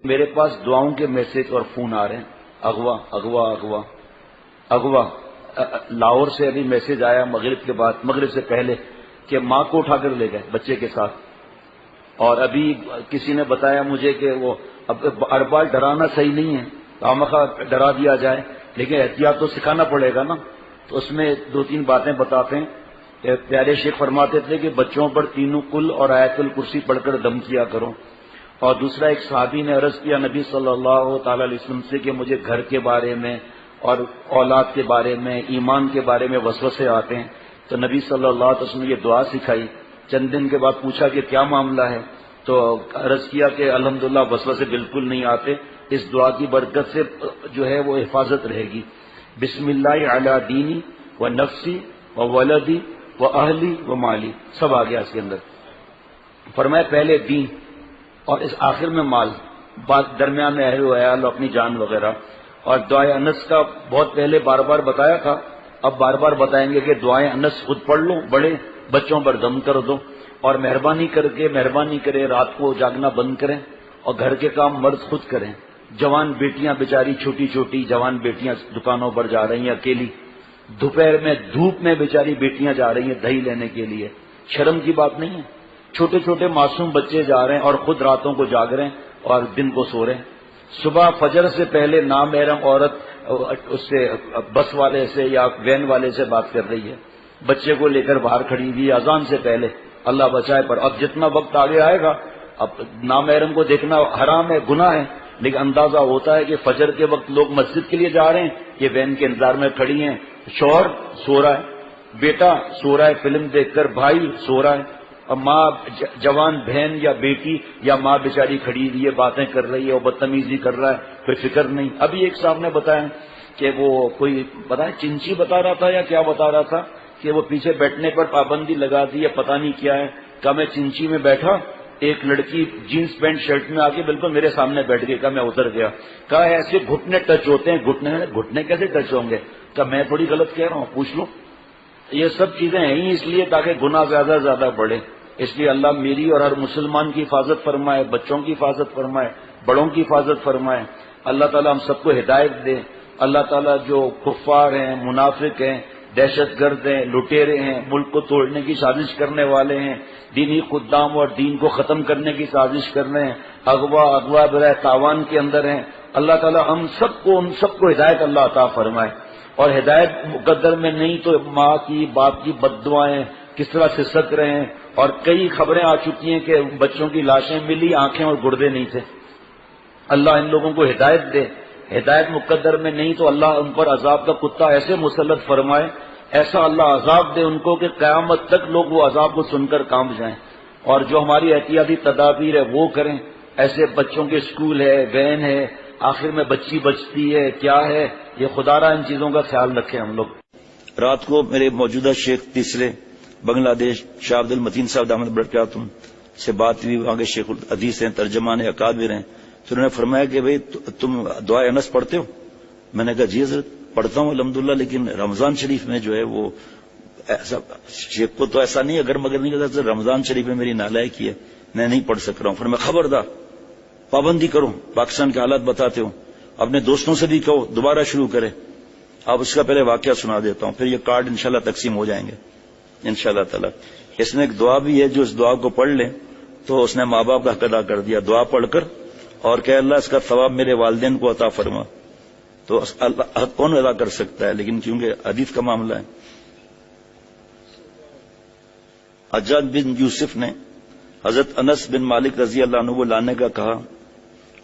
میرے پاس دعاؤں کے میسج اور فون آ رہے ہیں، اغوا اغوا اغوا اغوا۔ لاہور سے ابھی میسج آیا مغرب کے بعد، مغرب سے پہلے، کہ ماں کو اٹھا کر لے گئے بچے کے ساتھ۔ اور ابھی کسی نے بتایا مجھے کہ وہ اب ہر بار ڈرانا صحیح نہیں ہے، خامخواہ ڈرا دیا جائے، لیکن احتیاط تو سکھانا پڑے گا نا۔ تو اس میں دو تین باتیں بتاتے ہیں کہ پیارے شیخ فرماتے تھے کہ بچوں پر تینوں کل اور آیت الکرسی پڑھ کر دم کیا کرو۔ اور دوسرا، ایک صحابی نے عرض کیا نبی صلی اللہ تعالی علیہ وسلم سے کہ مجھے گھر کے بارے میں اور اولاد کے بارے میں، ایمان کے بارے میں وسوسے آتے ہیں، تو نبی صلی اللہ علیہ وسلم نے یہ دعا سکھائی۔ چند دن کے بعد پوچھا کہ کیا معاملہ ہے، تو عرض کیا کہ الحمدللہ وسوسے بالکل نہیں آتے، اس دعا کی برکت سے جو ہے وہ حفاظت رہے گی۔ بسم اللہ علی دینی و نفسی و ولدی و اہلی و مالی، سب آ گیا اس کے اندر۔ فرمایا پہلے دین اور اس آخر میں مال، بعد درمیان میں اہل و عیال اپنی جان وغیرہ۔ اور دعائے انس کا بہت پہلے بار بار بتایا تھا، اب بار بار بتائیں گے کہ دعائیں انس خود پڑھ لو، بڑے بچوں پر دم کر دو، اور مہربانی کرے رات کو جاگنا بند کریں، اور گھر کے کام مرد خود کریں۔ جوان بیٹیاں بیچاری چھوٹی چھوٹی جوان بیٹیاں دکانوں پر جا رہی ہیں اکیلی، دوپہر میں دھوپ میں بیچاری بیٹیاں جا رہی ہیں دہی لینے کے لیے، شرم کی بات نہیں ہے۔ چھوٹے چھوٹے معصوم بچے جا رہے ہیں اور خود راتوں کو جاگ رہے ہیں اور دن کو سو رہے ہیں۔ صبح فجر سے پہلے نامحرم عورت اس سے بس والے سے یا وین والے سے بات کر رہی ہے، بچے کو لے کر باہر کھڑی ہوئی اذان سے پہلے، اللہ بچائے۔ پر اب جتنا وقت آگے آئے گا، اب نامحرم کو دیکھنا حرام ہے، گناہ ہے، لیکن اندازہ ہوتا ہے کہ فجر کے وقت لوگ مسجد کے لیے جا رہے ہیں، یہ وین کے انتظار میں کھڑی ہیں، شوہر سو رہا ہے، بیٹا سو رہا ہے فلم دیکھ کر، بھائی سو رہا ہے، اور ماں جوان بہن یا بیٹی یا ماں بیچاری کھڑی ہوئی ہے، باتیں کر رہی ہے اور بدتمیزی کر رہا ہے، کوئی فکر نہیں۔ ابھی ایک صاحب نے بتایا کہ وہ کوئی بتائیں چنچی بتا رہا تھا یا کیا بتا رہا تھا کہ وہ پیچھے بیٹھنے پر پابندی لگا دی ہے، پتہ نہیں کیا ہے۔ کہا میں چنچی میں بیٹھا، ایک لڑکی جینس پینٹ شرٹ میں آ کے بالکل میرے سامنے بیٹھ گئی، کہا میں اتر گیا۔ کہا ایسے گھٹنے ٹچ ہوتے ہیں، گھٹنے کیسے ٹچ ہوں گے؟ کہا میں تھوڑی غلط کہہ رہا ہوں، پوچھ لو۔ یہ سب چیزیں ہیں ہی اس لیے تاکہ گناہ زیادہ سے زیادہ بڑھے۔ اس لیے اللہ میری اور ہر مسلمان کی حفاظت فرمائے، بچوں کی حفاظت فرمائے، بڑوں کی حفاظت فرمائے۔ اللہ تعالیٰ ہم سب کو ہدایت دے۔ اللہ تعالیٰ جو کفار ہیں، منافق ہیں، دہشت گرد ہیں، لٹیرے ہیں، ملک کو توڑنے کی سازش کرنے والے ہیں، دینی خدام اور دین کو ختم کرنے کی سازش کر رہے ہیں، اغوا برائے تاوان کے اندر ہیں، اللہ تعالیٰ ان سب کو ہدایت اللہ عطا فرمائے۔ اور ہدایت مقدر میں نہیں تو ماں کی باپ کی بد دعائیں کس طرح سسک رہے ہیں، اور کئی خبریں آ چکی ہیں کہ بچوں کی لاشیں ملی، آنکھیں اور گردے نہیں تھے۔ اللہ ان لوگوں کو ہدایت دے۔ ہدایت مقدر میں نہیں تو اللہ ان پر عذاب کا کتا ایسے مسلط فرمائے، ایسا اللہ عذاب دے ان کو کہ قیامت تک لوگ وہ عذاب کو سن کر کانپ جائیں۔ اور جو ہماری احتیاطی تدابیر ہے وہ کریں۔ ایسے بچوں کے اسکول ہے، وین ہے، آخر میں بچی بچتی ہے، کیا ہے یہ، خدا را ان چیزوں کا خیال رکھیں ہم لوگ۔ رات کو میرے موجودہ شیخ تیسرے بنگلہ دیش شاہ عبد المتین صاحب دامت برکاتہم سے بات ہوئی، وہاں کے شیخ الحدیث ہیں، ترجمان اکابر ہیں، تو انہوں نے فرمایا کہ بھئی تم دعائے انس پڑھتے ہو؟ میں نے کہا جی حضرت پڑھتا ہوں الحمدللہ، لیکن رمضان شریف میں جو ہے وہ ایسا شیخ کو تو ایسا نہیں اگر مگر نہیں کرتا، رمضان شریف میں میری نالائکی ہے، میں نہیں پڑھ سک رہا ہوں۔ فرمایا خبردار پابندی کرو، پاکستان کے حالات بتاتے ہو، اپنے دوستوں سے بھی کہو دوبارہ شروع کرے۔ اب اس کا پہلے واقعہ سنا دیتا ہوں، پھر یہ کارڈ انشاءاللہ تقسیم ہو جائیں گے انشاءاللہ تعالی۔ اس میں ایک دعا بھی ہے، جو اس دعا کو پڑھ لے تو اس نے ماں باپ کا حق ادا کر دیا، دعا پڑھ کر، اور کہ اللہ اس کا ثواب میرے والدین کو عطا فرما۔ تو حق کون ادا کر سکتا ہے، لیکن کیونکہ حدیث کا معاملہ ہے۔ حجاج بن یوسف نے حضرت انس بن مالک رضی اللہ عنہ کو لانے کا کہا،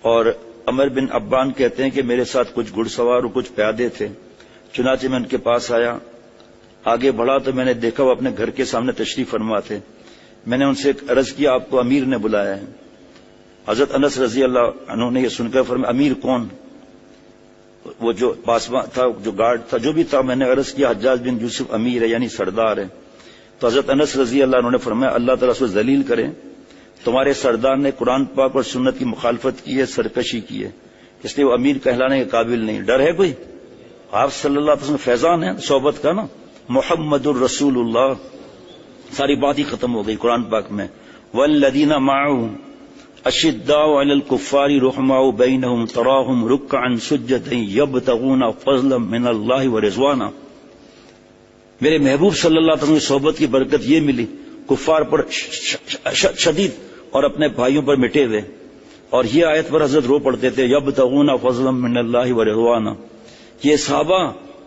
اور عمر بن عبان کہتے ہیں کہ میرے ساتھ کچھ گھڑ سوار اور کچھ پیادے تھے، چنانچہ میں ان کے پاس آیا، آگے بڑھا تو میں نے دیکھا وہ اپنے گھر کے سامنے تشریف فرما تھے۔ میں نے ان سے عرض کیا آپ کو امیر نے بلایا ہے۔ حضرت انس رضی اللہ عنہ نے یہ سن کر فرمایا امیر کون؟ وہ جو پاسبان تھا، جو گارڈ تھا، جو بھی تھا، میں نے عرض کیا حجاج بن یوسف امیر ہے، یعنی سردار ہے۔ تو حضرت انس رضی اللہ عنہ نے فرمایا اللہ تعالیٰ اس کو ذلیل کرے، تمہارے سردار نے قرآن پاک اور سنت کی مخالفت کی ہے، سرکشی کی ہے، اس لیے وہ امیر کہلانے کے قابل نہیں۔ ڈر ہے کوئی؟ آپ صلی اللہ علیہ وسلم فیضان ہے صحبت کا نا، محمد الرسول اللہ، ساری بات ہی ختم ہو گئی قرآن پاک میں۔ والذین معہ، اشداء علی الکفار رحماء بینہم تراہم رکعا سجدا یبتغون فضلا من اللہ ورضوانا. میرے محبوب صلی اللہ علیہ وسلم کی صحبت کی برکت یہ ملی، کفار پر شدید اور اپنے بھائیوں پر مٹے ہوئے. اور یہ آیت پر حضرت رو پڑھتے تھے یبتغون فضلا من اللہ ورضوانا. یہ صحابہ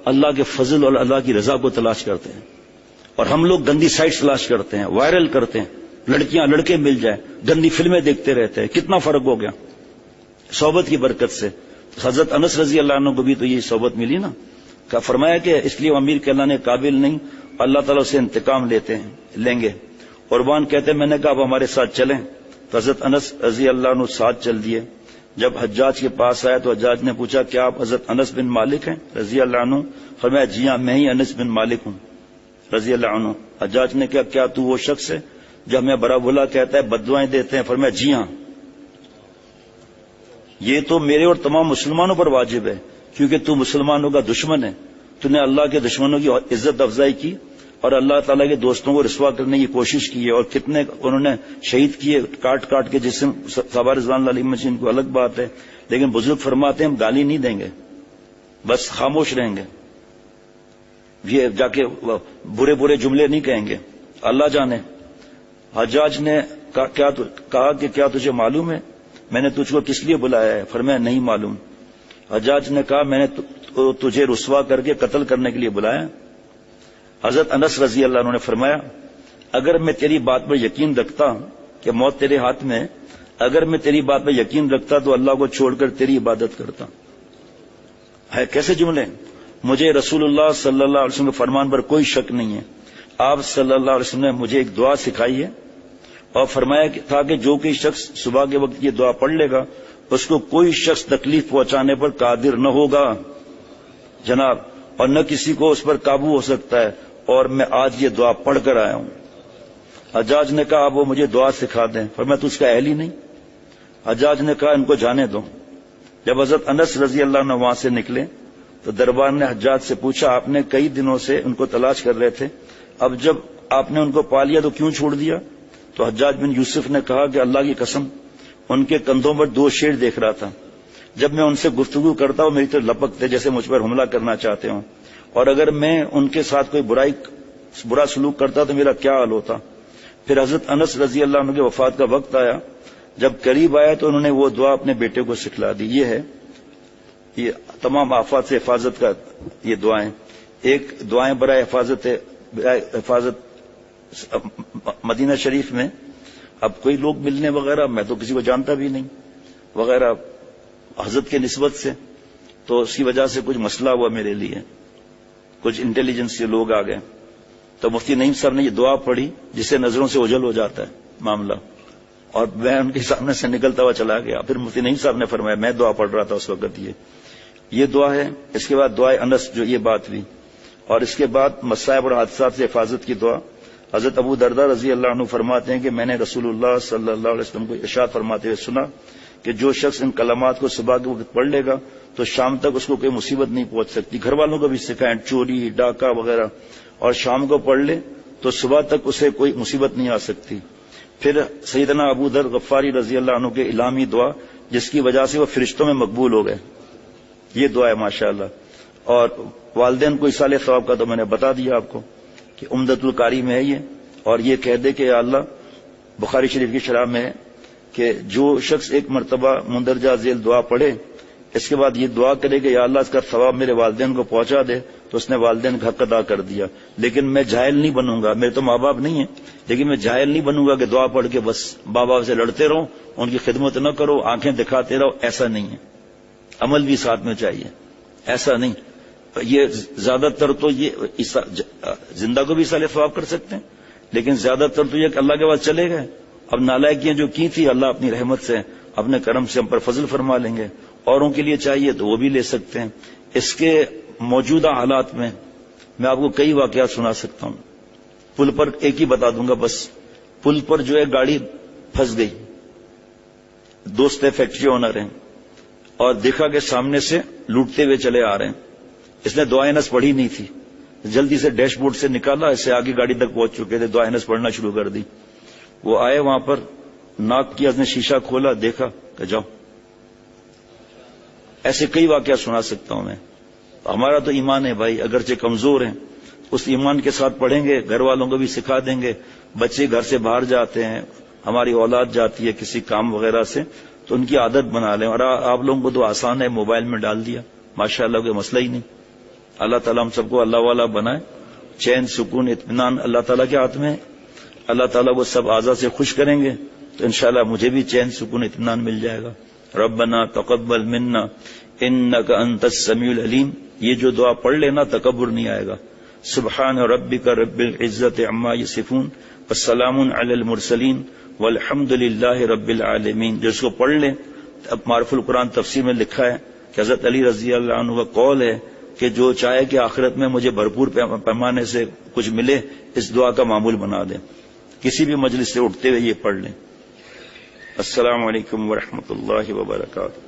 اللہ کے فضل اور اللہ کی رضا کو تلاش کرتے ہیں، اور ہم لوگ گندی سائٹس تلاش کرتے ہیں، وائرل کرتے ہیں، لڑکیاں لڑکے مل جائیں، گندی فلمیں دیکھتے رہتے ہیں. کتنا فرق ہو گیا صحبت کی برکت سے. حضرت انس رضی اللہ عنہ کو بھی تو یہ صحبت ملی نا. فرمایا کہ اس لیے امیر کے اللہ نے قابل نہیں، اللہ تعالیٰ سے انتقام لیں گے. قربان کہتے ہیں میں نے کہا اب ہمارے ساتھ چلیں، تو حضرت انس رضی اللہ عنہ ساتھ چل دیے. جب حجاج کے پاس آیا تو حجاج نے پوچھا کیا آپ حضرت انس بن مالک ہیں رضی اللہ عنہ؟ فرمایا جی ہاں میں ہی انس بن مالک ہوں رضی اللہ عنہ. حجاج نے کہا کیا تو وہ شخص ہے جو ہمیں برا بھلا کہتا ہے، بددعائیں دیتے ہیں؟ فرمایا جی ہاں. یہ تو میرے اور تمام مسلمانوں پر واجب ہے، کیونکہ تو مسلمانوں کا دشمن ہے. تو نے اللہ کے دشمنوں کی عزت افزائی کی اور اللہ تعالیٰ کے دوستوں کو رسوا کرنے کی کوشش کی ہے، اور کتنے انہوں نے شہید کیے کاٹ کاٹ کے جسم. صحابہ رضوان اللہ علیہم ان کو الگ بات ہے، لیکن بزرگ فرماتے ہیں ہم گالی نہیں دیں گے، بس خاموش رہیں گے. یہ جا کے برے برے جملے نہیں کہیں گے، اللہ جانے. حجاج نے کہا کہ کیا تجھے معلوم ہے میں نے تجھ کو کس لیے بلایا ہے؟ فرمایا نہیں معلوم. حجاج نے کہا میں نے تجھے رسوا کر کے قتل کرنے کے لیے بلایا. حضرت انس رضی اللہ عنہ نے فرمایا اگر میں تیری بات پر یقین رکھتا کہ موت تیرے ہاتھ میں، اگر میں تیری بات پر یقین رکھتا تو اللہ کو چھوڑ کر تیری عبادت کرتا. ہے کیسے جملے. مجھے رسول اللہ صلی اللہ علیہ وسلم کے فرمان پر کوئی شک نہیں ہے. آپ صلی اللہ علیہ وسلم نے مجھے ایک دعا سکھائی ہے اور فرمایا تھا کہ جو کوئی شخص صبح کے وقت یہ دعا پڑھ لے گا اس کو کوئی شخص تکلیف پہنچانے پر قادر نہ ہوگا جناب، اور نہ کسی کو اس پر قابو ہو سکتا ہے. اور میں آج یہ دعا پڑھ کر آیا ہوں. حجاج نے کہا اب وہ مجھے دعا سکھا دیں. فرمایا تو اس کا اہل ہی نہیں. حجاج نے کہا ان کو جانے دو. جب حضرت انس رضی اللہ عنہ وہاں سے نکلے تو دربار نے حجاج سے پوچھا آپ نے کئی دنوں سے ان کو تلاش کر رہے تھے، اب جب آپ نے ان کو پا لیا تو کیوں چھوڑ دیا؟ تو حجاج بن یوسف نے کہا کہ اللہ کی قسم ان کے کندھوں پر 2 شیر دیکھ رہا تھا. جب میں ان سے گفتگو کرتا ہوں میری طرف لپکتے جیسے مجھ پر حملہ کرنا چاہتے ہوں، اور اگر میں ان کے ساتھ کوئی برا سلوک کرتا تو میرا کیا حال ہوتا. پھر حضرت انس رضی اللہ عنہ کے وفات کا وقت آیا، جب قریب آیا تو انہوں نے وہ دعا اپنے بیٹے کو سکھلا دی. یہ ہے یہ تمام آفات سے حفاظت کا یہ دعائیں. ایک دعائیں برائے حفاظت مدینہ شریف میں. اب کوئی لوگ ملنے وغیرہ میں تو کسی کو جانتا بھی نہیں وغیرہ حضرت کے نسبت سے، تو اس کی وجہ سے کچھ مسئلہ ہوا میرے لیے. کچھ انٹیلیجنس کے لوگ آ گئے تو مفتی نعیم صاحب نے یہ دعا پڑھی جس سے نظروں سے اوجھل ہو جاتا ہے معاملہ، اور میں ان کے سامنے سے نکلتا ہوا چلا گیا. پھر مفتی نعیم صاحب نے فرمایا میں دعا پڑھ رہا تھا اس وقت یہ دعا ہے. اس کے بعد دعائے انس جو یہ بات ہوئی، اور اس کے بعد مصائب اور حادثات سے حفاظت کی دعا. حضرت ابو درداء رضی اللہ عنہ فرماتے ہیں کہ میں نے رسول اللہ صلی اللہ علیہ وسلم کو ارشاد فرماتے ہوئے سنا کہ جو شخص ان کلمات کو صبح کے وقت پڑھ لے گا تو شام تک اس کو کوئی مصیبت نہیں پہنچ سکتی. گھر والوں کو بھی سکھائیں چوری ڈاکہ وغیرہ، اور شام کو پڑھ لے تو صبح تک اسے کوئی مصیبت نہیں آ سکتی. پھر سیدنا ابو ذر غفاری رضی اللہ عنہ کے الہامی دعا جس کی وجہ سے وہ فرشتوں میں مقبول ہو گئے، یہ دعا ہے ماشاءاللہ. اور والدین کو ایصال ثواب کا تو میں نے بتا دیا آپ کو کہ عمدۃ القاری میں ہے یہ. اور یہ کہہ دے کہ یا اللہ، بخاری شریف کی شرح میں ہے کہ جو شخص ایک مرتبہ مندرجہ ذیل دعا پڑھے اس کے بعد یہ دعا کرے کہ یا اللہ اس کا ثواب میرے والدین کو پہنچا دے، تو اس نے والدین کا حق ادا کر دیا. لیکن میں جاہل نہیں بنوں گا، میرے تو ماں باپ نہیں ہیں، لیکن میں جاہل نہیں بنوں گا کہ دعا پڑھ کے بس بابا سے لڑتے رہو، ان کی خدمت نہ کرو، آنکھیں دکھاتے رہو. ایسا نہیں ہے، عمل بھی ساتھ میں چاہیے. ایسا نہیں. یہ زیادہ تر تو یہ زندہ کو بھی اصلاح ثواب کر سکتے ہیں، لیکن زیادہ تر تو یہ کہ اللہ کے بعد چلے گئے. اب نالائکیاں جو کی تھی اللہ اپنی رحمت سے اپنے کرم سے ہم پر فضل فرما لیں گے. اوروں کے لیے چاہیے تو وہ بھی لے سکتے ہیں. اس کے موجودہ حالات میں میں آپ کو کئی واقعات سنا سکتا ہوں. پل پر ایک ہی بتا دوں گا بس. پل پر جو ہے گاڑی پھنس گئی، دوست ہے فیکٹری آنر ہیں، اور دیکھا کہ سامنے سے لوٹتے ہوئے چلے آ رہے ہیں. اس نے دعائے نس پڑھی نہیں تھی، جلدی سے ڈیش بورڈ سے نکالا، اسے آگے گاڑی تک پہنچ چکے تھے، دعائے نس پڑھنا شروع کر دی. وہ آئے وہاں پر ناک کیا، اس نے شیشہ کھولا، دیکھا کہ جاؤ. ایسے کئی واقعات سنا سکتا ہوں میں. ہمارا تو ایمان ہے بھائی، اگرچہ کمزور ہیں، اس ایمان کے ساتھ پڑھیں گے، گھر والوں کو بھی سکھا دیں گے. بچے گھر سے باہر جاتے ہیں، ہماری اولاد جاتی ہے کسی کام وغیرہ سے، تو ان کی عادت بنا لیں. اور آپ لوگوں کو تو آسان ہے، موبائل میں ڈال دیا، ماشاءاللہ کوئی مسئلہ ہی نہیں. اللہ تعالیٰ ہم سب کو اللہ والا بنائے. چین، سکون، اطمینان اللہ تعالیٰ کے ہاتھ میں ہے. اللہ تعالیٰ وہ سب اعضاء سے خوش کریں گے تو انشاءاللہ مجھے بھی چین، سکون، اطمینان مل جائے گا. ربنا تقبل منا انک انت السمیع العلیم. یہ جو دعا پڑھ لینا تکبر نہیں آئے گا. سبحان ربک رب العزت عما یصفون والسلام علی المرسلین والحمد للہ رب العالمین. جو اس کو پڑھ لیں، اب معرف القرآن تفسیر میں لکھا ہے کہ حضرت علی رضی اللہ عنہ کا قول ہے کہ جو چاہے کہ آخرت میں مجھے بھرپور پیمانے سے کچھ ملے، اس دعا کا معمول بنا دیں. کسی بھی مجلس سے اٹھتے ہوئے یہ پڑھ لیں. السلام علیکم ورحمۃ اللہ وبرکاتہ.